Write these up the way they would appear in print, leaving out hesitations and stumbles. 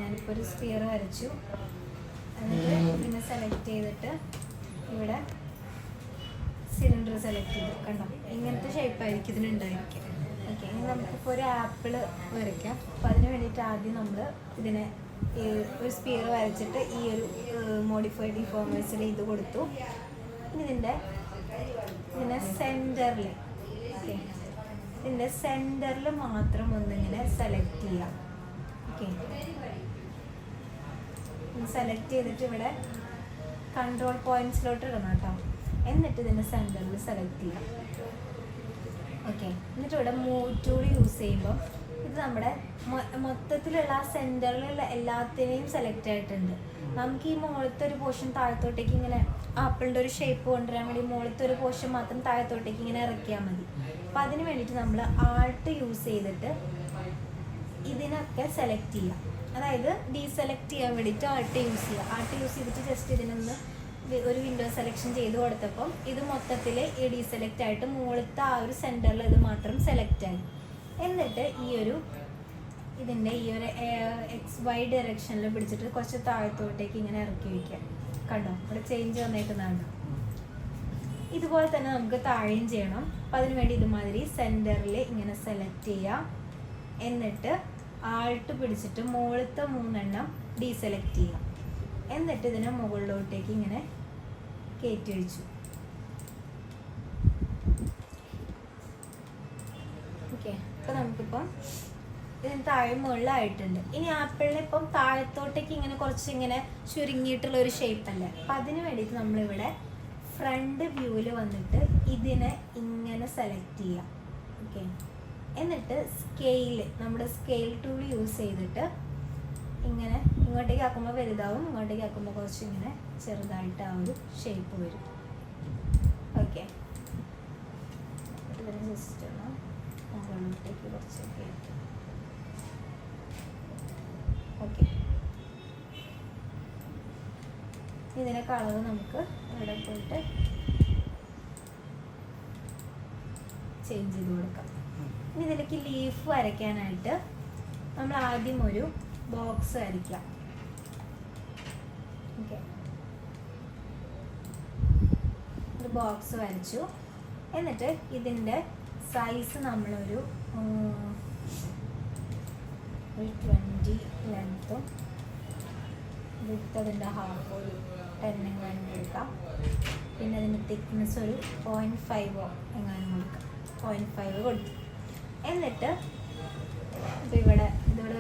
ഞാനിപ്പോൾ ഒരു സ്ഫിയർ വരച്ചു. എന്നിട്ട് പിന്നെ സെലക്ട് ചെയ്തിട്ട് ഇവിടെ സിലിണ്ടർ സെലക്ട് ചെയ്തു. കണ്ടോ, ഇങ്ങനത്തെ ഷേപ്പായിരിക്കും ഇതിനുണ്ടായിരിക്കും. ഓക്കെ, ഇനി നമുക്കിപ്പോൾ ഒരു ആപ്പിൾ വരയ്ക്കാം. അപ്പോൾ അതിന് വേണ്ടിയിട്ട് ആദ്യം നമ്മൾ ഇതിനെ ഒരു സ്ഫിയർ വരച്ചിട്ട് ഈ ഒരു മോഡിഫൈഡ് ഡിഫോമേഴ്സിൽ ഇത് കൊടുത്തു. ഇനി ഇതിൻ്റെ സെൻറ്ററിൽ, ഓക്കെ, ഇതിൻ്റെ സെൻറ്ററിൽ മാത്രം ഒന്നിങ്ങനെ സെലക്ട് ചെയ്യാം. ഓക്കെ, സെലക്ട് ചെയ്തിട്ട് ഇവിടെ കൺട്രോൾ പോയിന്റ്സിലോട്ട് ഇടണം കേട്ടോ. എന്നിട്ട് ഇതിൻ്റെ സെൻറ്ററിൽ സെലക്ട് ചെയ്യാം. ഓക്കെ, എന്നിട്ട് ഇവിടെ മൂവ് ടൂൾ യൂസ് ചെയ്യുമ്പോൾ ഇത് നമ്മുടെ മൊത്തത്തിലുള്ള സെൻറ്ററിലുള്ള എല്ലാത്തിനെയും സെലക്ട് ആയിട്ടുണ്ട്. നമുക്ക് ഈ മുകളിലത്തെ ഒരു പോർഷൻ താഴത്തോട്ടേക്ക് ഇങ്ങനെ ആപ്പിളിൻ്റെ ഒരു ഷേപ്പ് കൊണ്ടുവരാൻ വേണ്ടി മുകളിലത്തെ ഒരു പോർഷൻ മാത്രം താഴത്തോട്ടേക്ക് ഇങ്ങനെ ഇറക്കിയാൽ മതി. അപ്പോൾ അതിന് വേണ്ടിയിട്ട് നമ്മൾ ആൾട്ട് യൂസ് ചെയ്തിട്ട് ഇതിനൊക്കെ സെലക്ട് ചെയ്യുക. അതായത് ഡീസെലക്ട് ചെയ്യാൻ വേണ്ടിയിട്ട് ആൾട്ട് യൂസ് ചെയ്യുക. ആൾട്ട് യൂസ് ചെയ്തിട്ട് ജസ്റ്റ് ഇതിനൊന്ന് ഒരു വിൻഡോ സെലക്ഷൻ ചെയ്ത് കൊടുത്തപ്പം ഇത് മൊത്തത്തിൽ ഈ ഡീസെലക്ട് ആയിട്ട് മുകളിലത്തെ ആ ഒരു സെൻറ്ററിൽ ഇത് മാത്രം സെലക്ട് ആയി. എന്നിട്ട് ഇതിൻ്റെ ഈ ഒരു XY ഡയറക്ഷനിൽ പിടിച്ചിട്ട് കുറച്ച് താഴത്തോട്ടേക്ക് ഇങ്ങനെ ഇറക്കി വയ്ക്കുക. കണ്ടോ, ഇവിടെ ചേഞ്ച് വന്നേക്കുന്നുണ്ട്. ഇതുപോലെ തന്നെ നമുക്ക് താഴെയും ചെയ്യണം. അപ്പം അതിന് വേണ്ടി ഇതുമാതിരി സെൻറ്ററിൽ ഇങ്ങനെ സെലക്ട് ചെയ്യുക. എന്നിട്ട് ആൾട്ട് പിടിച്ചിട്ട് മുകളിലത്തെ 3 ഡീസെലക്ട് ചെയ്യുക. എന്നിട്ട് ഇതിനെ മുകളിലോട്ടേക്ക് ഇങ്ങനെ കയറ്റി വെച്ചു. ഓക്കെ, അപ്പോൾ നമുക്കിപ്പം ഇതിന് താഴെ മുകളിലായിട്ടുണ്ട്. ഇനി ആപ്പിളിന് ഇപ്പം താഴത്തോട്ടേക്ക് ഇങ്ങനെ കുറച്ച് ഇങ്ങനെ ചുരുങ്ങിയിട്ടുള്ള ഒരു ഷേപ്പ് അല്ലേ. അപ്പം അതിന് വേണ്ടിയിട്ട് നമ്മളിവിടെ ഫ്രണ്ട് വ്യൂവിൽ വന്നിട്ട് ഇതിനെ ഇങ്ങനെ സെലക്ട് ചെയ്യാം. ഓക്കെ, എന്നിട്ട് നമ്മുടെ സ്കെയിൽ ടൂൾ യൂസ് ചെയ്തിട്ട് ഇങ്ങനെ ഇങ്ങോട്ടേക്ക് ആക്കുമ്പോൾ വലുതാവും, ഇങ്ങോട്ടേക്ക് ആക്കുമ്പോൾ കുറച്ച് ഇങ്ങനെ ചെറുതായിട്ട് ആ ഒരു ഷേപ്പ് വരും. ഓക്കെ, ഇതിന് ജസ്റ്റ് ഒന്ന് മുകളിലോട്ടേക്ക് കുറച്ചൊക്കെ ആയിട്ട്. ഓക്കെ, ഇതിനെ കളർ നമുക്ക് ഇവിടെ പോയിട്ട് ചേഞ്ച് ചെയ്ത് കൊടുക്കാം. ഇനി ഇതിലേക്ക് ലീഫ് വരയ്ക്കാനായിട്ട് നമ്മൾ ആദ്യം ഒരു ബോക്സ് വരയ്ക്കാം. ഓക്കെ, ഒരു ബോക്സ് വരച്ചു. എന്നിട്ട് ഇതിൻ്റെ സൈസ് നമ്മളൊരു 20 ലെങ്ത്തും വിത്ത് അതിൻ്റെ ഹാഫ് ഒരു 10 എങ്ങാനും കൊടുക്കാം. പിന്നെ അതിൻ്റെ തിക്നെസ് ഒരു 0.5 എങ്ങാനും കൊടുക്കാം. 0.5 കൊടുത്തു. എന്നിട്ട് ഇപ്പോൾ ഇവിടെ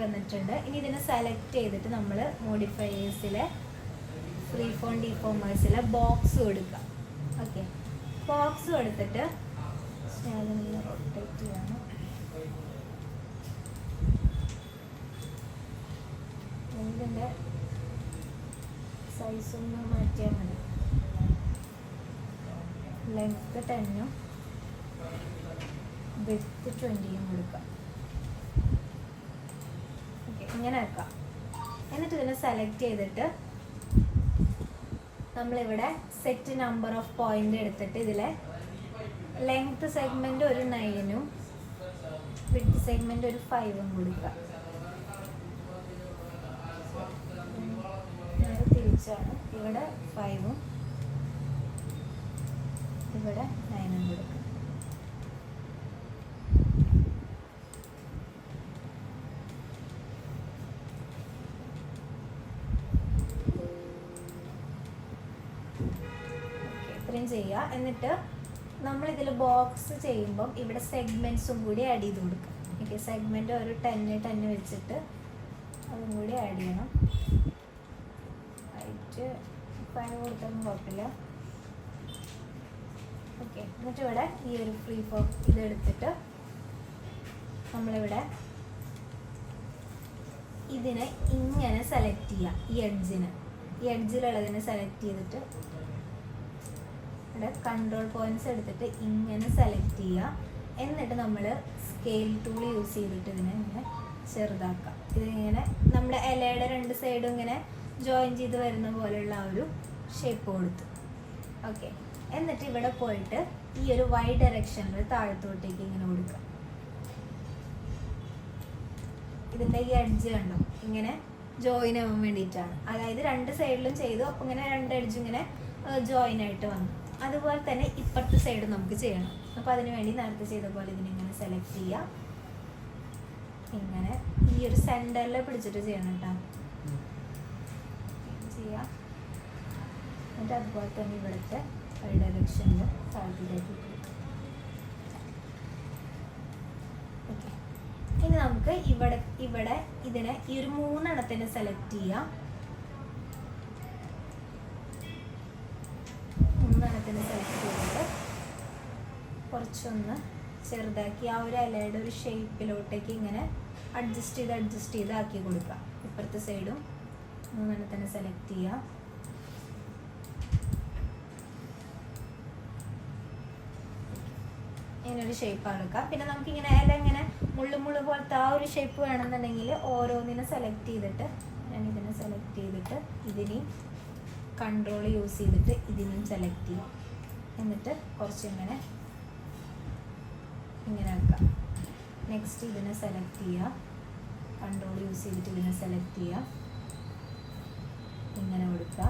വന്നിട്ടുണ്ട്. ഇനി ഇതിനെ സെലക്ട് ചെയ്തിട്ട് നമ്മൾ മോഡിഫയേഴ്സിലെ ഫ്രീ ഫോം ഡിഫോമേഴ്സിലെ ബോക്സ് കൊടുക്കുക. ഓക്കെ, ബോക്സ് കൊടുത്തിട്ട് റൊട്ടേറ്റ് ചെയ്യണം. ഇതിൻ്റെ സൈസ് ഒന്ന് മാറ്റിയാൽ മതി. ലെങ്ത്ത് 10 വിഡ്ത്ത് 20 കൊടുക്കാം. ഓക്കെ, ഇങ്ങനെ വെക്കാം. എന്നിട്ട് ഇതിനെ സെലക്ട് ചെയ്തിട്ട് നമ്മളിവിടെ സെറ്റ് നമ്പർ ഓഫ് പോയിന്റ് എടുത്തിട്ട് ഇതിലെ ലെങ്ത്ത് സെഗ്മെൻറ്റ് ഒരു 9ഉം വിഡ്ത്ത് സെഗ്മെൻറ്റ് ഒരു 5ഉം കൊടുക്കുക. തിരിച്ചാണ്, ഇവിടെ 5ഉം ഇവിടെ 9ഉം കൊടുക്കുക. ഇത്രയും ചെയ്യുക. എന്നിട്ട് നമ്മളിതിൽ ബോക്സ് ചെയ്യുമ്പം ഇവിടെ സെഗ്മെൻറ്റ്സും കൂടി ആഡ് ചെയ്ത് കൊടുക്കുക. ഓക്കെ, സെഗ്മെൻറ്റ് ഒരു 10 വെച്ചിട്ട് അതും കൂടി ആഡ് ചെയ്യണം. 5 കൊടുത്തൊന്നും കുഴപ്പമില്ല. ഓക്കെ, എന്നിട്ട് ഇവിടെ ഈ ഒരു ഫ്രീ ഫോം ഇതെടുത്തിട്ട് നമ്മളിവിടെ ഇതിനെ ഇങ്ങനെ സെലക്ട് ചെയ്യുക. ഈ എഡ്ജിലുള്ളതിനെ സെലക്ട് ചെയ്തിട്ട് ഇവിടെ കൺട്രോൾ പോയിന്റ്സ് എടുത്തിട്ട് ഇങ്ങനെ സെലക്ട് ചെയ്യുക. എന്നിട്ട് നമ്മൾ സ്കെയിൽ ടൂൾ യൂസ് ചെയ്തിട്ട് ഇതിനെ ഇങ്ങനെ ചെറുതാക്കാം. ഇതിങ്ങനെ നമ്മുടെ ഇലയുടെ 2 സൈഡും ഇങ്ങനെ ജോയിൻ ചെയ്ത് വരുന്ന പോലെയുള്ള ആ ഒരു ഷേപ്പ് കൊടുത്തു. ഓക്കെ, എന്നിട്ട് ഇവിടെ പോയിട്ട് ഈ ഒരു Y ഡയറക്ഷനിൽ താഴത്തോട്ടേക്ക് ഇങ്ങനെ കൊടുക്കുക. ഇതിൻ്റെ ഈ എഡ്ജ് കണ്ടോ, ഇങ്ങനെ ജോയിൻ ആവാൻ വേണ്ടിയിട്ടാണ്. അതായത് രണ്ട് സൈഡിലും ചെയ്തു, അപ്പോൾ ഇങ്ങനെ രണ്ട് എഡ്ജ് ഇങ്ങനെ ജോയിൻ ആയിട്ട് വന്നു. അതുപോലെ തന്നെ ഇപ്പുറത്തെ സൈഡ് നമുക്ക് ചെയ്യണം. അപ്പോൾ അതിന് വേണ്ടി നേരത്തെ ചെയ്ത പോലെ ഇതിനിങ്ങനെ സെലക്ട് ചെയ്യുക. ഇങ്ങനെ ഈ ഒരു സെൻറ്ററിൽ പിടിച്ചിട്ട് ചെയ്യണം കേട്ടോ. ചെയ്യുക. എന്നിട്ട് അതുപോലെ തന്നെ ഇവിടുത്തെ ഡയറക്ഷനിൽ താഴത്തേക്ക്. ഓക്കെ, ഇനി നമുക്ക് ഇവിടെ ഇതിനെ ഈ ഒരു 3 എണ്ണത്തിനെ സെലക്ട് ചെയ്യാം. 3 എണ്ണത്തിനെ സെലക്ട് ചെയ്തിട്ട് കുറച്ചൊന്ന് ചെറുതാക്കി ആ ഒരു ഇലയുടെ ഒരു ഷേപ്പിലോട്ടേക്ക് ഇങ്ങനെ അഡ്ജസ്റ്റ് ചെയ്ത് ആക്കി കൊടുക്കുക. ഇപ്പുറത്തെ സൈഡും 3 എണ്ണത്തിനെ സെലക്ട് ചെയ്യുക. ഇങ്ങനൊരു ഷേപ്പ് ആക്കുക. പിന്നെ നമുക്കിങ്ങനെ ഇല ഇങ്ങനെ മുള്ളു പോലത്തെ ആ ഒരു ഷേപ്പ് വേണമെന്നുണ്ടെങ്കിൽ ഓരോന്നിനെ സെലക്ട് ചെയ്തിട്ട്, ഞാൻ ഇതിനെ സെലക്ട് ചെയ്തിട്ട് ഇതിനെയും കൺട്രോൾ യൂസ് ചെയ്തിട്ട് ഇതിനെയും സെലക്ട് ചെയ്യും. എന്നിട്ട് കുറച്ച് ഇങ്ങനെ ആക്കാം. നെക്സ്റ്റ് ഇതിനെ സെലക്ട് ചെയ്യുക, കൺട്രോൾ യൂസ് ചെയ്തിട്ട് ഇതിനെ സെലക്ട് ചെയ്യുക, ഇങ്ങനെ കൊടുക്കുക.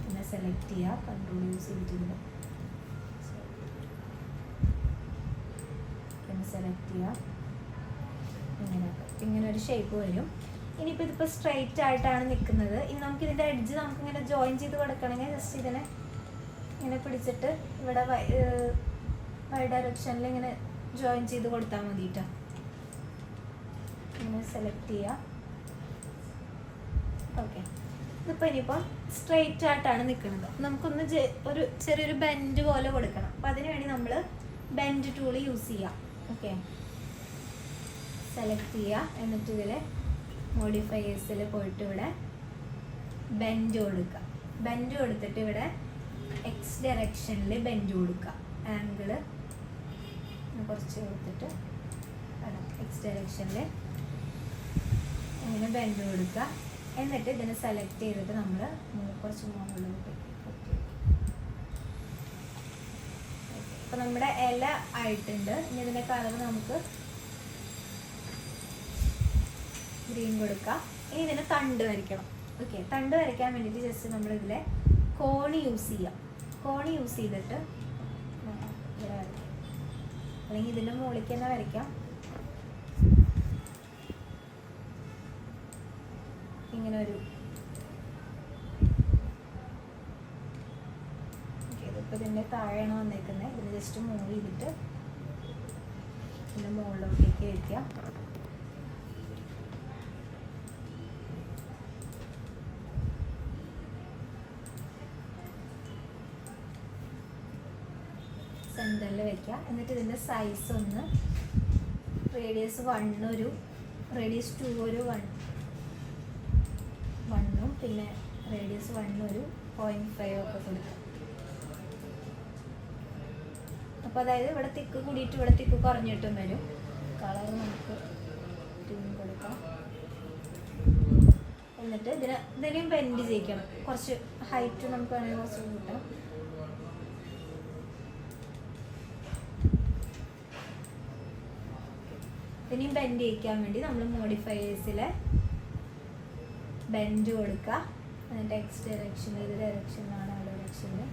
ഇതിനെ സെലക്ട് ചെയ്യുക, കൺട്രോൾ യൂസ് ചെയ്തിട്ട് ഇതിനെ സെലക്ട് ചെയ്യുക. ഇങ്ങനെ ഒരു ഷേപ്പ് വരും. ഇനിയിപ്പോൾ ഇതിപ്പോൾ സ്ട്രെയിറ്റ് ആയിട്ടാണ് നിൽക്കുന്നത്. ഇനി നമുക്ക് ഇതിൻ്റെ എഡ്ജ് നമുക്കിങ്ങനെ ജോയിൻ ചെയ്ത് കൊടുക്കണമെങ്കിൽ ജസ്റ്റ് ഇതിനെ ഇങ്ങനെ പിടിച്ചിട്ട് ഇവിടെ വൈ ഡയറക്ഷനിൽ ഇങ്ങനെ ജോയിൻ ചെയ്ത് കൊടുത്താൽ മതിട്ടോ. ഇങ്ങനെ സെലക്ട് ചെയ്യുക. ഓക്കെ, ഇതിപ്പോൾ ഇനിയിപ്പോൾ സ്ട്രെയിറ്റ് ആയിട്ടാണ് നിൽക്കുന്നത്. നമുക്കൊന്ന് ഒരു ചെറിയൊരു ബെൻഡ് പോലെ കൊടുക്കണം. അപ്പോൾ അതിന് വേണ്ടി നമ്മൾ ബെൻഡ് ടൂൾ യൂസ് ചെയ്യാം. ഓക്കെ, സെലക്ട് ചെയ്യുക. എന്നിട്ട് ഇതിൽ മോഡിഫയേഴ്സിൽ പോയിട്ട് ഇവിടെ ബെൻഡ് കൊടുക്കുക. ബെൻഡ് കൊടുത്തിട്ട് ഇവിടെ എക്സ് ഡയറക്ഷനിൽ ബെൻഡ് കൊടുക്കുക. ആംഗിള് കുറച്ച് കൊടുത്തിട്ട് എക്സ് ഡയറക്ഷനിൽ ഇങ്ങനെ ബെൻഡ് കൊടുക്കുക. എന്നിട്ട് ഇതിനെ സെലക്ട് ചെയ്തിട്ട് നമ്മൾ കുറച്ച് മുകളിലോട്ട്. അപ്പോൾ നമ്മുടെ ഇല ആയിട്ടുണ്ട്. ഇനി ഇതിൻ്റെ കളർ നമുക്ക് ഗ്രീൻ കൊടുക്കാം. ഇനി ഇതിനെ തണ്ട് വരയ്ക്കണം. ഓക്കെ, തണ്ട് വരയ്ക്കാൻ വേണ്ടിയിട്ട് ജസ്റ്റ് നമ്മൾ ഇതിലെ കോണി യൂസ് ചെയ്യാം. കോണി യൂസ് ചെയ്തിട്ട് ഇവിടെ വരയ്ക്കാം, അല്ലെങ്കിൽ ഇതിൻ്റെ മുകളിലേക്ക് തന്നെ വരയ്ക്കാം. ഇങ്ങനെ ഒരു ഇതിപ്പോൾ ഇതിൻ്റെ താഴെയാണ് വന്നേക്കുന്നത്. ഇതിന് ജസ്റ്റ് മൂവ് ചെയ്തിട്ട് ഇതിൻ്റെ മുകളിലോട്ടേക്ക് വയ്ക്കുക. സെൻറ്ററിൽ വയ്ക്കുക. എന്നിട്ട് ഇതിൻ്റെ സൈസ് ഒന്ന് റേഡിയസ് 1 ഒരു റേഡിയസ് 2 ഒരു 1 പിന്നെ റേഡിയസ് 1 ഒരു 0.5 ഒക്കെ കൊടുക്കുക. അപ്പോൾ അതായത് ഇവിടെ തിക്ക് കൂടിയിട്ട് ഇവിടെ തിക്ക് കുറഞ്ഞിട്ടും വരും. കളർ നമുക്ക് കൊടുക്കാം. എന്നിട്ട് ഇതിനെയും ബെൻഡ് ചെയ്യിക്കണം. കുറച്ച് ഹൈറ്റ് നമുക്ക് വേണമെങ്കിൽ കുറച്ച് കൂട്ടണം. ഇതിനെയും ബെൻഡ് ചെയ്യിക്കാൻ വേണ്ടി നമ്മൾ മോഡിഫയേഴ്സിൽ ബെൻഡ് കൊടുക്കുക. എന്നിട്ട് എക്സ് ഡയറക്ഷൻ, ഏത് ഡയറക്ഷനിലാണ് ആ ഡയറക്ഷനിൽ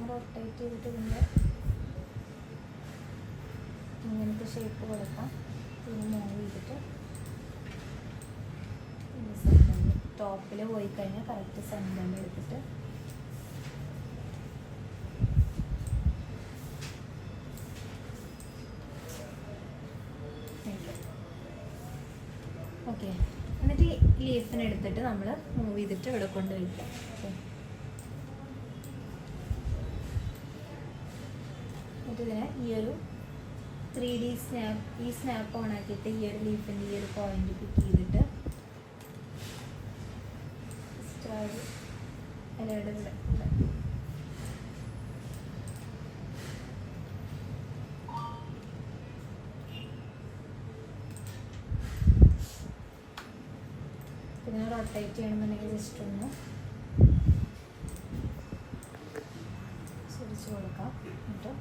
റൊട്ടേറ്റ് ചെയ്തിട്ട് ഇതിൻ്റെ ഇങ്ങനത്തെ ഷേപ്പ് കൊടുക്കാം. പിന്നെ മൂവ് ചെയ്തിട്ട് ടോപ്പിൽ പോയി കഴിഞ്ഞാൽ കറക്റ്റ് സെൻറ്ററിൽ എടുത്തിട്ട് ഓക്കെ, എന്നിട്ട് ഈ ലീഫിനെ എടുത്തിട്ട് നമ്മൾ മൂവ് ചെയ്തിട്ട് ഇവിടെ കൊണ്ട് വയ്ക്കാം. ഓക്കെ, എന്നിട്ട് ഇതിനെ ഈ ഒരു 3D സ്നാപ്പ്, ഈ സ്നാപ്പ് ഓൺ ആക്കിയിട്ട് ഈ ഒരു ലീഫിൻ്റെ ഈ ഒരു പോയിന്റ് പിക്ക് ചെയ്തിട്ട് ഇലയുടെ ഇവിടെ പിന്നെ റൊട്ടേറ്റ് ചെയ്യണമെന്നുണ്ടെങ്കിൽ ജസ്റ്റ് ഒന്ന് ശ്രദ്ധിച്ച് കൊടുക്കാം. എന്നിട്ട്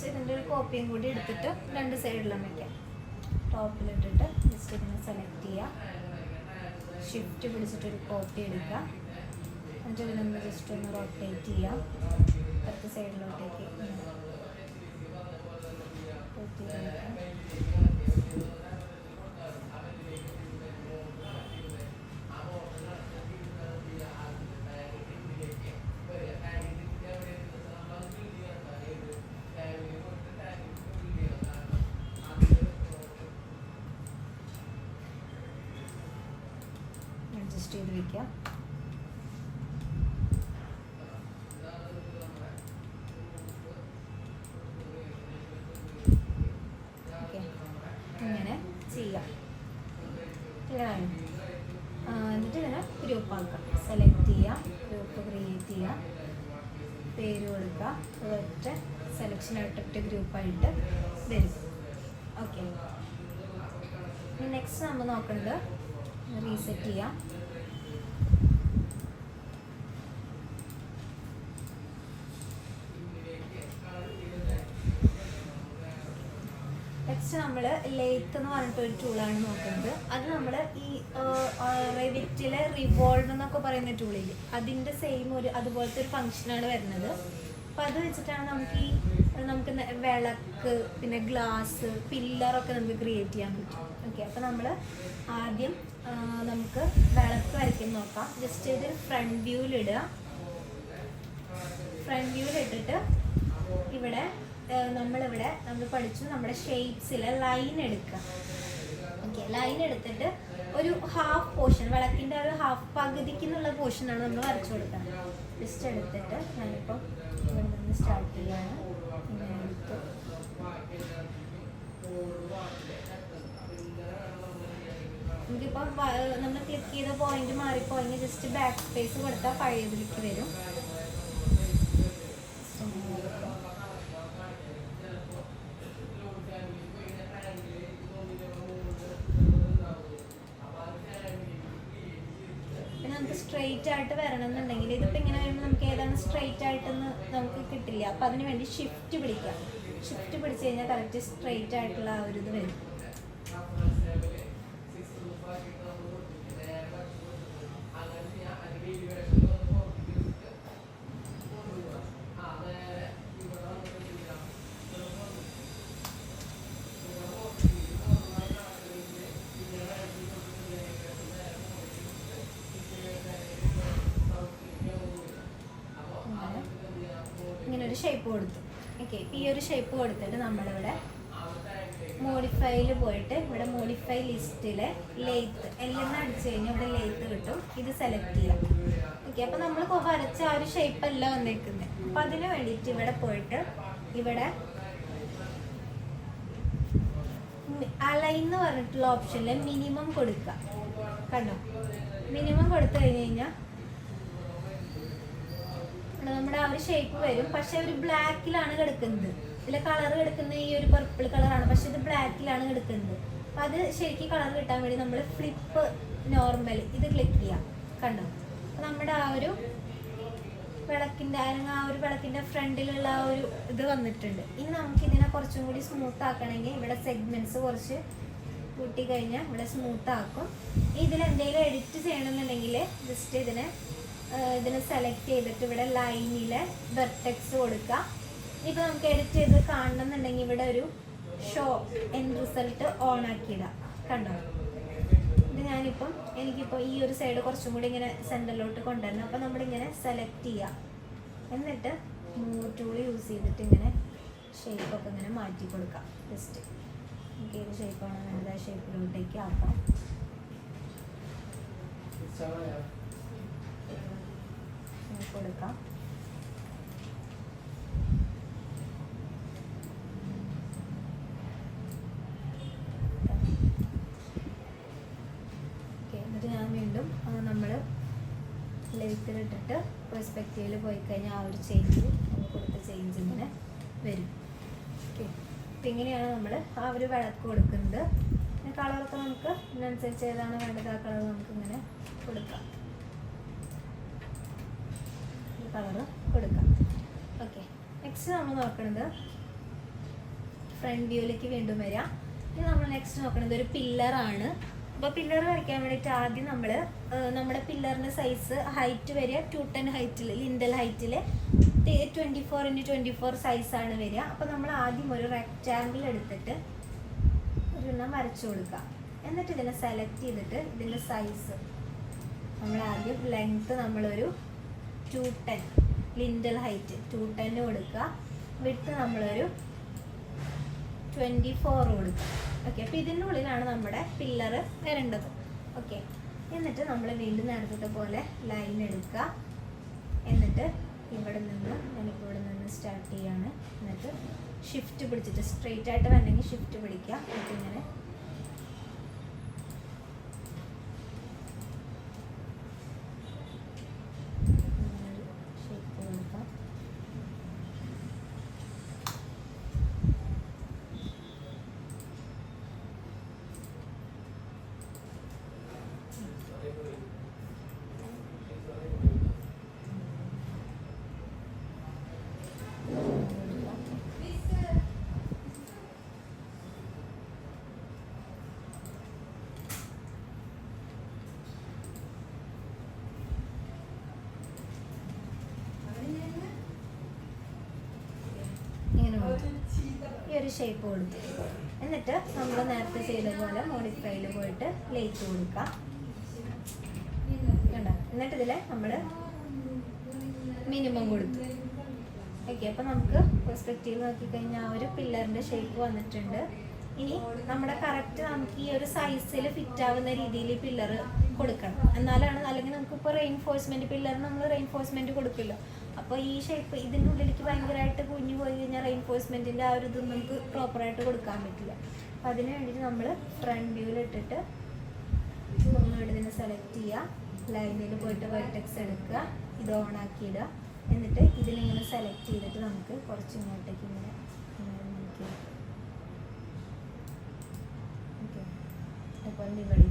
ഇതിൻ്റെ ഒരു കോപ്പിയും കൂടി എടുത്തിട്ട് 2 സൈഡിലും വയ്ക്കാം. ടോപ്പിലിട്ടിട്ട് ജസ്റ്റ് ഇതിനെ സെലക്ട് ചെയ്യുക, ഷിഫ്റ്റ് പിടിച്ചിട്ടൊരു കോപ്പി എടുക്കുക, എന്നിട്ട് ഇതിനൊന്ന് ജസ്റ്റ് ഒന്ന് റൊട്ടേറ്റ് ചെയ്യാം 10 സൈഡിലോട്ടേക്ക് അഡ്ജസ്റ്റ് ചെയ്ത് വയ്ക്കാം. ഓക്കെ, ഇങ്ങനെ ചെയ്യാം. എന്നിട്ട് ഇതിനെ ഗ്രൂപ്പ് ആക്കാം. സെലക്ട് ചെയ്യാം, ഗ്രൂപ്പ് ക്രിയേറ്റ് ചെയ്യാം, പേര് കൊടുക്കുക, ഒറ്റ സെലക്ഷനായിട്ട് ഒറ്റ ഗ്രൂപ്പായിട്ട് വരും. ഓക്കെ, നെക്സ്റ്റ് നമ്മൾ നോക്കുന്നത് റീസെറ്റ് ചെയ്യാം. നെക്സ്റ്റ് നമ്മൾ ലെയ്ത്ത് എന്ന് പറഞ്ഞിട്ട് ഒരു ടൂളാണ് നോക്കുന്നത്. അത് നമ്മൾ ഈ റെവിറ്റിലെ റിവോൾവ് എന്നൊക്കെ പറയുന്ന ടൂളിൽ അതിൻ്റെ സെയിം ഒരു അതുപോലത്തെ ഒരു ഫങ്ഷനാണ് വരുന്നത്. അപ്പം അത് വെച്ചിട്ടാണ് നമുക്ക് വിളക്ക്, പിന്നെ ഗ്ലാസ്, പില്ലറൊക്കെ നമുക്ക് ക്രിയേറ്റ് ചെയ്യാൻ പറ്റും. ഓക്കെ, അപ്പോൾ നമ്മൾ ആദ്യം നമുക്ക് വിളക്ക് വരയ്ക്കാൻ നോക്കാം. ജസ്റ്റ് ഇത് ഫ്രണ്ട് വ്യൂവിലിടുക. ഫ്രണ്ട് വ്യൂവിലിട്ടിട്ട് ഇവിടെ നമ്മൾ പഠിച്ചു നമ്മുടെ ഷേപ്സിലെ ലൈൻ എടുക്കുക. ഓക്കെ, ലൈൻ എടുത്തിട്ട് ഒരു ഹാഫ് പോർഷൻ, വിളക്കിൻ്റെ ഒരു ഹാഫ് പകുതിക്കുന്നുള്ള പോർഷനാണ് നമ്മൾ വരച്ചു കൊടുക്കുന്നത്. ജസ്റ്റ് എടുത്തിട്ട് ഞാനിപ്പോൾ ഇവിടെ നിന്ന് സ്റ്റാർട്ട് ചെയ്യാണ്. ഇങ്ങനെ എടുത്ത് നമുക്കിപ്പോൾ നമ്മൾ ക്ലിക്ക് ചെയ്ത പോയിന്റ് മാറിപ്പോയെങ്കിൽ ജസ്റ്റ് ബാക്ക് സ്പേസ് കൊടുത്താൽ പഴയതിലേക്ക് വരും. പിന്നെ നമുക്ക് സ്ട്രെയിറ്റ് ആയിട്ട് വരണമെന്നുണ്ടെങ്കിൽ ഇതിപ്പോൾ ഇങ്ങനെ വരുമ്പോൾ നമുക്ക് ഏതാണ് സ്ട്രെയിറ്റ് ആയിട്ടെന്ന് നമുക്ക് കിട്ടില്ല. അപ്പോൾ അതിന് വേണ്ടി ഷിഫ്റ്റ് പിടിക്കാം. ഷിഫ്റ്റ് പിടിച്ച് കഴിഞ്ഞാൽ കറക്റ്റ് സ്ട്രെയിറ്റ് ആയിട്ടുള്ള ആ ഒരു ഇത് വരും. ഇങ്ങനെ ഒരു ഷേപ്പ് കൊടുത്തു. ഓക്കെ, ഈ ഒരു ഷേപ്പ് കൊടുത്തിട്ട് നമ്മളിവിടെ മോഡിഫൈയിൽ പോയിട്ട് ഇവിടെ മോഡിഫൈ ലിസ്റ്റിലെ ലെയ്ത്ത് എല്ലാം അടിച്ചു കഴിഞ്ഞാൽ ഇവിടെ ലെയ്ത്ത് കിട്ടും. ഇത് സെലക്ട് ചെയ്യാം. ഓക്കെ, അപ്പോൾ നമ്മൾ വരച്ച ആ ഒരു ഷേപ്പ് അല്ല വന്നേക്കുന്നത്. അപ്പം അതിന് വേണ്ടിയിട്ട് ഇവിടെ പോയിട്ട് ഇവിടെ അലൈൻ എന്ന് പറഞ്ഞിട്ടുള്ള ഓപ്ഷനിൽ മിനിമം കൊടുക്കുക. കണ്ടോ, മിനിമം കൊടുത്തു കഴിഞ്ഞ് കഴിഞ്ഞാൽ നമ്മുടെ ആ ഒരു ഷേപ്പ് വരും. പക്ഷെ ഒരു ബ്ലാക്കിലാണ് കിടക്കുന്നത്. ഇതിലെ കളർ കിടക്കുന്നത് ഈ ഒരു പർപ്പിൾ കളറാണ്, പക്ഷെ ഇത് ബ്ലാക്കിലാണ് കിടക്കുന്നത്. അപ്പം അത് ശരിക്കും കളർ കിട്ടാൻ വേണ്ടി നമ്മൾ ഫ്ലിപ്പ് നോർമൽ ഇത് ക്ലിക്ക് ചെയ്യാം. കണ്ടോ, അപ്പം നമ്മുടെ ആ ഒരു വിളക്കിൻ്റെ അല്ലെങ്കിൽ ആ ഒരു വിളക്കിൻ്റെ ഫ്രണ്ടിലുള്ള ആ ഒരു ഇത് വന്നിട്ടുണ്ട്. ഇനി നമുക്കിതിനെ കുറച്ചും കൂടി സ്മൂത്ത് ആക്കണമെങ്കിൽ ഇവിടെ സെഗ്മെൻറ്റ്സ് കുറച്ച് കൂട്ടി കഴിഞ്ഞാൽ ഇവിടെ സ്മൂത്ത് ആക്കും. ഇതിലെന്തെങ്കിലും എഡിറ്റ് ചെയ്യണമെന്നുണ്ടെങ്കിൽ ജസ്റ്റ് ഇതിനെ സെലക്ട് ചെയ്തിട്ട് ഇവിടെ ലൈനിലെ വെർട്ടെക്സ് കൊടുക്കുക. ഇപ്പൊ നമുക്ക് എഡിറ്റ് ചെയ്ത് കാണണമെന്നുണ്ടെങ്കിൽ ഇവിടെ ഒരു ഷോ എൻഡ് റിസൾട്ട് ഓൺ ആക്കിയിടാം. കണ്ടോ? ഇത് ഞാനിപ്പം എനിക്കിപ്പോൾ ഈ ഒരു സൈഡ് കുറച്ചും കൂടി ഇങ്ങനെ സെൻറ്ററിലോട്ട് കൊണ്ടുവരണം. അപ്പോൾ നമ്മളിങ്ങനെ സെലക്ട് ചെയ്യുക. എന്നിട്ട് മൂവ് ടൂൾ യൂസ് ചെയ്തിട്ട് ഇങ്ങനെ ഷേപ്പൊക്കെ ഇങ്ങനെ മാറ്റി കൊടുക്കാം. ജസ്റ്റ് നമുക്ക് ഏത് ഷേപ്പാണ് വേണ്ടത് ആ ഷേപ്പിലോട്ടേക്ക് ആക്കാം. കൊടുക്കാം. എന്നിട്ട് ഞാൻ വീണ്ടും നമ്മൾ ലെയ്ത്തിലിട്ടിട്ട് പെർസ്പെക്റ്റീവിൽ പോയി കഴിഞ്ഞാൽ ആ ഒരു ചേഞ്ച് നമ്മൾ കൊടുത്ത ചേഞ്ച് ഇങ്ങനെ വരും. ഓക്കെ, അപ്പം ഇങ്ങനെയാണ് നമ്മൾ ആ ഒരു വിളക്ക് കൊടുക്കുന്നത്. കളറൊക്കെ നമുക്ക് ഇതിനനുസരിച്ച് ഏതാണ് വേണ്ടത് ആ കളർ നമുക്ക് ഇങ്ങനെ കൊടുക്കാം. ഈ കളറ് കൊടുക്കാം. ഓക്കെ, നെക്സ്റ്റ് നമ്മൾ നോക്കുന്നത് ഫ്രണ്ട് വ്യൂയിലേക്ക് വീണ്ടും വരാം. ഇത് നമ്മൾ നെക്സ്റ്റ് നോക്കുന്നത് ഒരു പില്ലറാണ്. അപ്പോൾ പില്ലർ വരയ്ക്കാൻ വേണ്ടിയിട്ട് ആദ്യം നമ്മൾ നമ്മുടെ പില്ലറിൻ്റെ സൈസ് ഹൈറ്റ് വരിക 210 ഹൈറ്റിൽ, ലിൻഡൽ ഹൈറ്റിൽ 24x24 സൈസാണ് വരിക. അപ്പോൾ നമ്മൾ ആദ്യം ഒരു റെക്റ്റാങ്കിൾ എടുത്തിട്ട് ഒരെണ്ണം വരച്ചു കൊടുക്കുക. എന്നിട്ട് ഇതിനെ സെലക്ട് ചെയ്തിട്ട് ഇതിൻ്റെ സൈസ് നമ്മൾ ആദ്യം ലെങ്ത്ത് നമ്മളൊരു 210, ലിൻഡൽ ഹൈറ്റ് 210 കൊടുക്കുക. വിഡ്ത്ത് നമ്മളൊരു 24 കൊടുക്കുക. ഓക്കെ, അപ്പോൾ ഇതിൻ്റെ ഉള്ളിലാണ് നമ്മുടെ പില്ലർ വരേണ്ടത്. ഓക്കെ, എന്നിട്ട് നമ്മൾ വീണ്ടും നേരത്തെ പോലെ ലൈൻ എടുക്കുക. എന്നിട്ട് ഇവിടെ നിന്ന് ഞാനിപ്പോൾ ഇവിടെ നിന്ന് സ്റ്റാർട്ട് ചെയ്യാണ്. എന്നിട്ട് ഷിഫ്റ്റ് പിടിച്ചിട്ട് സ്ട്രെയിറ്റ് ആയിട്ട് വേണമെങ്കിൽ ഷിഫ്റ്റ് പിടിക്കുക. എന്നിട്ട് ഇങ്ങനെ ഷേപ്പ് കൊടുക്കാം. ഈ ഒരു ഷേപ്പ് കൊടുത്തു. എന്നിട്ട് നമ്മൾ നേരത്തെ ചെയ്ത പോലെ മോഡിഫൈയിൽ പോയിട്ട് ലേറ്റ് കൊടുക്കാം. കണ്ടോ? എന്നിട്ട് ഇതിൽ നമ്മൾ മിനിമം കൊടുത്തു. ഓക്കെ, അപ്പോൾ നമുക്ക് പെർസ്പെക്റ്റീവ് നോക്കിക്കഴിഞ്ഞാൽ ആ ഒരു പില്ലറിൻ്റെ ഷേപ്പ് വന്നിട്ടുണ്ട്. ഇനി നമ്മുടെ കറക്റ്റ് നമുക്ക് ഈ ഒരു സൈസിൽ ഫിറ്റ് ആവുന്ന രീതിയിൽ പില്ലർ കൊടുക്കണം. എന്നാലാണ്, അല്ലെങ്കിൽ നമുക്കിപ്പോൾ റെയിൻഫോഴ്സ്മെൻറ്റ് പില്ലറിന് നമ്മൾ റെയിൻഫോഴ്സ്മെൻറ്റ് കൊടുക്കില്ല. അപ്പോൾ ഈ ഷേപ്പ് ഇതിൻ്റെ ഉള്ളിലേക്ക് ഭയങ്കരമായിട്ട് കുഞ്ഞു പോയി കഴിഞ്ഞാൽ റെയിൻഫോഴ്സ്മെൻറ്റിൻ്റെ ആ ഒരു ഇത് നമുക്ക് പ്രോപ്പറായിട്ട് കൊടുക്കാൻ പറ്റില്ല. അപ്പോൾ അതിന് വേണ്ടിയിട്ട് നമ്മൾ ഫ്രണ്ട് വ്യൂവിലിട്ടിട്ട് ഒന്നുകൂടി ഇതിനെ സെലക്ട് ചെയ്യുക. ലൈനിൽ പോയിട്ട് വെർട്ടെക്സ് എടുക്കുക. ഇത് ഓണാക്കിയിടുക. എന്നിട്ട് ഇതിലിങ്ങനെ സെലക്ട് ചെയ്തിട്ട് നമുക്ക് കുറച്ച് ഇങ്ങോട്ടേക്ക് ഇങ്ങനെ നോക്കി. ഓക്കെ, അതുപോലെ ഇവിടെ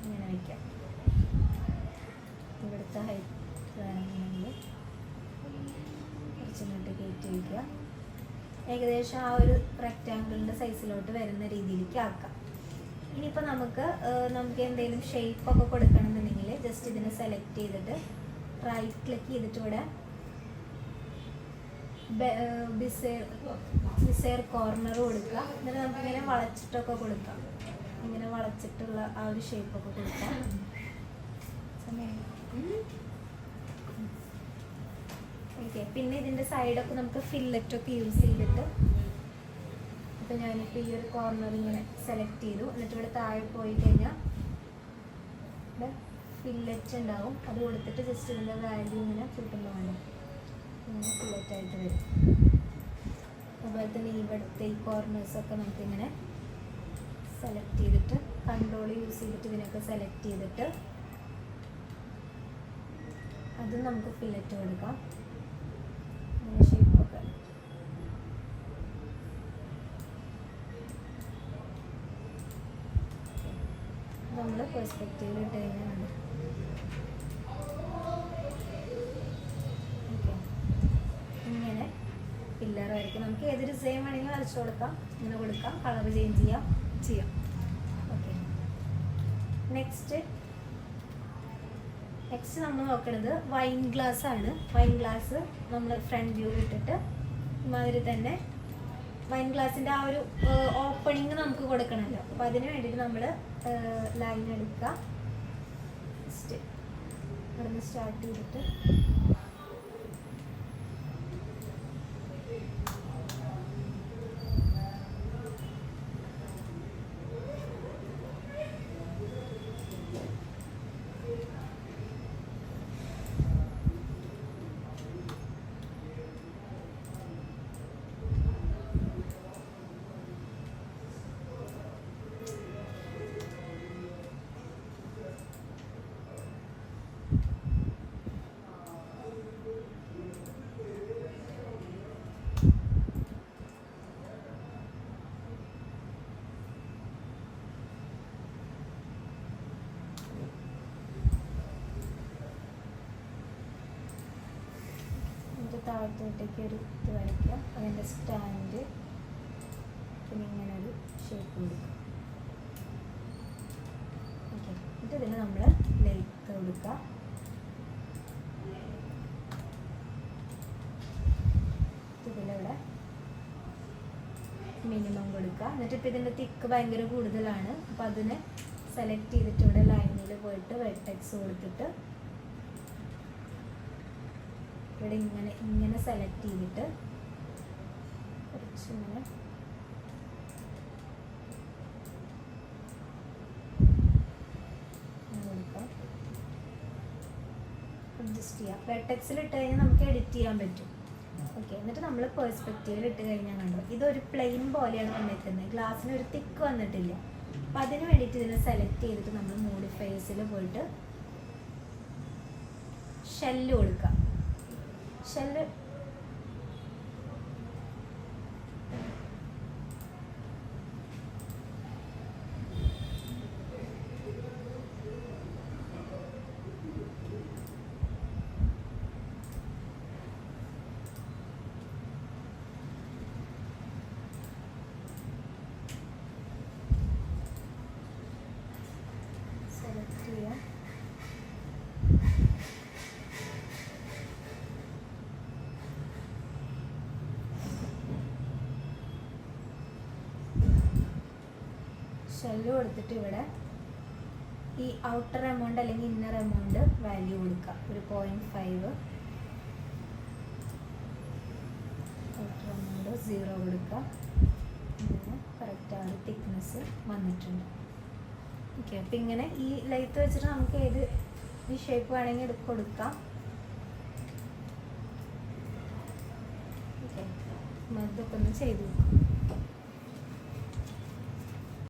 ഇങ്ങനെ വയ്ക്കാം. ഇവിടുത്തെ ഹൈറ്റ് വേണമെന്നുണ്ടെങ്കിൽ കുറച്ചിങ്ങോട്ട് കയറ്റി വയ്ക്കുക. ഏകദേശം ആ ഒരു റെക്റ്റാങ്കിളിൻ്റെ സൈസിലോട്ട് വരുന്ന രീതിയിലേക്ക് ആക്കാം. ഇനിയിപ്പോൾ നമുക്ക് എന്തെങ്കിലും ഷേപ്പൊക്കെ കൊടുക്കണമെന്നുണ്ടെങ്കിൽ ജസ്റ്റ് ഇതിനെ സെലക്ട് ചെയ്തിട്ട് റൈറ്റ് ക്ലിക്ക് ചെയ്തിട്ട് ഇവിടെ ബിസെയർ കോർണർ കൊടുക്കുക. എന്നിട്ട് നമുക്കിങ്ങനെ വളച്ചിട്ടൊക്കെ കൊടുക്കാം. ഇങ്ങനെ വളച്ചിട്ടുള്ള ആ ഒരു ഷേപ്പൊക്കെ കൊടുക്കാം. ഓക്കെ, പിന്നെ ഇതിൻ്റെ സൈഡൊക്കെ നമുക്ക് ഫില്ലറ്റൊക്കെ യൂസ് ചെയ്തിട്ട്, അപ്പോൾ ഞാനിപ്പോൾ ഈ ഒരു കോർണർ ഇങ്ങനെ സെലക്ട് ചെയ്തു. എന്നിട്ട് ഇവിടെ താഴെ പോയി കഴിഞ്ഞാൽ ഇവിടെ ഫില്ലറ്റ് ഉണ്ടാവും. അത് കൊടുത്തിട്ട് ജസ്റ്റ് ഇതിൻ്റെ വാല്യൂ ഇങ്ങനെ കൂട്ടുമ്പോൾ വേണം ഇങ്ങനെ ഫില്ലറ്റായിട്ട് വരും. അതുപോലെ തന്നെ ഇവിടുത്തെ ഈ കോർണേഴ്സൊക്കെ നമുക്കിങ്ങനെ സെലക്ട് ചെയ്തിട്ട് കൺട്രോൾ യൂസ് ചെയ്തിട്ട് ഇതിനൊക്കെ സെലക്ട് ചെയ്തിട്ട് അതും നമുക്ക് ഫില്ലറ്റ് കൊടുക്കാം. അങ്ങനെ ഷേപ്പൊക്കെ നമ്മൾ പെർസ്പെക്റ്റീവിൽ ഇട്ട് കഴിഞ്ഞാൽ ഓക്കെ, ഇങ്ങനെ പില്ലറായിരിക്കും. നമുക്ക് ഏതൊരു ഡിസൈൻ വേണമെങ്കിലും വരച്ചു കൊടുക്കാം. ഇങ്ങനെ കൊടുക്കാം, കളർ ചേഞ്ച് ചെയ്യാം. ഓക്കെ, നെക്സ്റ്റ് നെക്സ്റ്റ് നമ്മൾ നോക്കുന്നത് വൈൻ ഗ്ലാസ് ആണ്. വൈൻ ഗ്ലാസ് നമ്മൾ ഫ്രണ്ട് വ്യൂ ഇട്ടിട്ട് ഇമാതിരി തന്നെ വൈൻ ഗ്ലാസിൻ്റെ ആ ഒരു ഓപ്പണിങ് നമുക്ക് കൊടുക്കണമല്ലോ. അപ്പോൾ അതിന് വേണ്ടിയിട്ട് നമ്മൾ ലൈൻ എടുക്കുക. ഫസ്റ്റ് ഇവിടെ നിന്ന് സ്റ്റാർട്ട് ചെയ്തിട്ട് താഴത്തോട്ടേക്ക് ഒരു ഇത് വരയ്ക്കുക. അതിൻ്റെ സ്റ്റാൻഡ് പിന്നെ ഇങ്ങനെ ഒരു ഷേപ്പ് കൊടുക്കുക. ഓക്കെ, എന്നിട്ട് ഇതിന് നമ്മൾ ലെയ്ത്ത് കൊടുക്കുക. ഇതിലിവിടെ മിനിമം കൊടുക്കുക. എന്നിട്ട് ഇപ്പം ഇതിൻ്റെ തിക്ക് ഭയങ്കര കൂടുതലാണ്. അപ്പം അതിനെ സെലക്ട് ചെയ്തിട്ട് ഇവിടെ ലൈനിൽ പോയിട്ട് വെർട്ടെക്സ് കൊടുത്തിട്ട് ഇവിടെ ഇങ്ങനെ സെലക്ട് ചെയ്തിട്ട് കുറച്ചിങ്ങനെ കൊടുക്കാം. അഡ്ജസ്റ്റ് ചെയ്യാം. വെർട്ടെക്സിൽ ഇട്ട് കഴിഞ്ഞാൽ നമുക്ക് എഡിറ്റ് ചെയ്യാൻ പറ്റും. ഓക്കെ, എന്നിട്ട് നമ്മൾ പെർസ്പെക്റ്റീവിൽ ഇട്ട് കഴിഞ്ഞാൽ കണ്ടോ ഇതൊരു പ്ലെയിൻ പോലെയാണ് വന്നിരിക്കുന്നത്. ഗ്ലാസ്സിന് ഒരു തിക്ക് വന്നിട്ടില്ല. അപ്പം അതിന് വേണ്ടിയിട്ട് ഇതിനെ സെലക്ട് ചെയ്തിട്ട് നമ്മൾ മോഡിഫയേഴ്സിൽ പോയിട്ട് ഷെല്ല് കൊടുക്കുക. ഷെല്ല് സെലക്ട് ചെയ്യാം. ഷെല്ല് കൊടുത്തിട്ട് ഇവിടെ ഈ ഔട്ടർ എമൗണ്ട് അല്ലെങ്കിൽ ഇന്നർ എമൗണ്ട് വാല്യൂ കൊടുക്കുക. ഒരു 0.5. ഔട്ടർ എമൗണ്ട് 0 കൊടുക്കുക. ഇങ്ങനെ കറക്റ്റ് ആ ഒരു തിക്നെസ് വന്നിട്ടുണ്ട്. ഓക്കെ, അപ്പം ഇങ്ങനെ ഈ ലൈറ്റ് വെച്ചിട്ട് നമുക്ക് ഏത് ഈ ഷേപ്പ് വേണമെങ്കിൽ കൊടുക്കാം. ഓക്കെ, ഇതൊക്കെ ഒന്ന് ചെയ്ത് നോക്കാം.